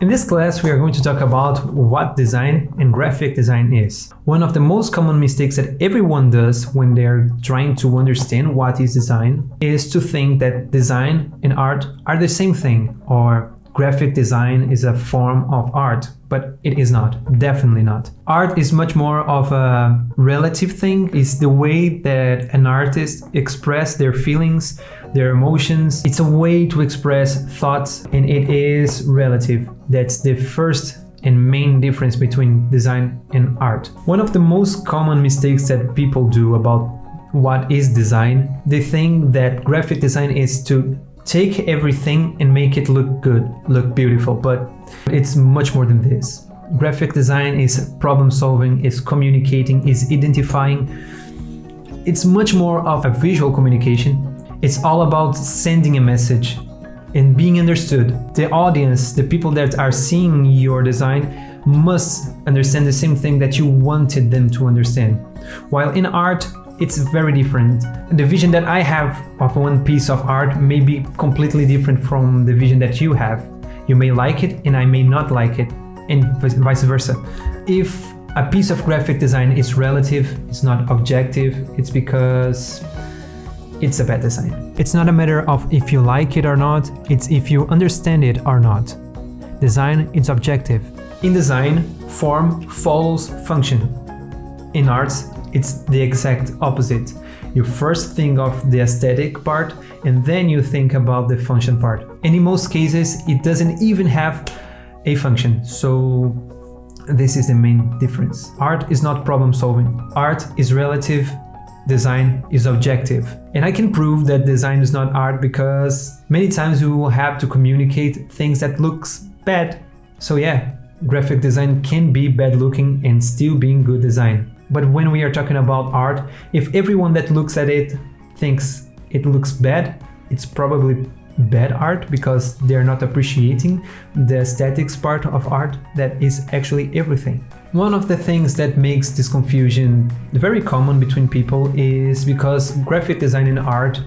In this class, we are going to talk about what design and graphic design is. One of the most common mistakes that everyone does when they're trying to understand what is design is to think that design and art are the same thing, or graphic design is a form of art, but it is not, definitely not. Art is much more of a relative thing. It's the way that an artist expresses their feelings, their emotions. It's a way to express thoughts, and it is relative. That's the first and main difference between design and art. One of the most common mistakes that people do about what is design, they think that graphic design is to take everything and make it look good, look beautiful, but it's much more than this. Graphic design is problem solving, is communicating, is identifying. It's much more of a visual communication. It's all about sending a message and being understood. The audience, the people that are seeing your design must understand the same thing that you wanted them to understand. While in art, it's very different. The vision that I have of one piece of art may be completely different from the vision that you have. You may like it and I may not like it, and vice versa. If a piece of graphic design is relative, it's not objective, it's because it's a bad design. It's not a matter of if you like it or not, it's if you understand it or not. Design is objective. In design, form follows function. In arts, it's the exact opposite. You first think of the aesthetic part and then you think about the function part. And in most cases, it doesn't even have a function. So this is the main difference. Art is not problem solving. Art is relative. Design is objective. And I can prove that design is not art because many times we will have to communicate things that looks bad. So yeah, graphic design can be bad looking and still being good design. But when we are talking about art, if everyone that looks at it thinks it looks bad, it's probably bad art because they're not appreciating the aesthetics part of art that is actually everything. One of the things that makes this confusion very common between people is because graphic design and art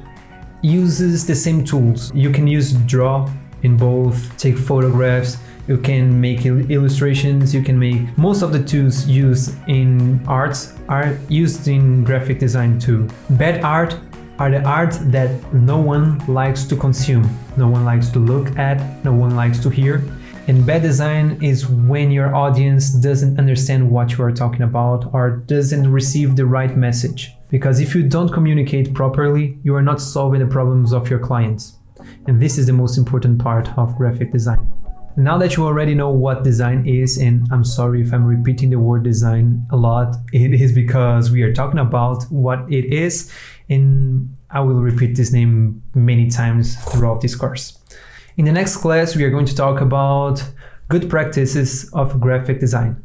uses the same tools. You can use draw in both, take photographs, you can make illustrations, you can make... Most of the tools used in arts are used in graphic design too. Bad art are the art that no one likes to consume, no one likes to look at, no one likes to hear. And bad design is when your audience doesn't understand what you are talking about or doesn't receive the right message. Because if you don't communicate properly, you are not solving the problems of your clients. And this is the most important part of graphic design. Now that you already know what design is, and I'm sorry if I'm repeating the word design a lot, it is because we are talking about what it is, and I will repeat this name many times throughout this course. In the next class, we are going to talk about good practices of graphic design.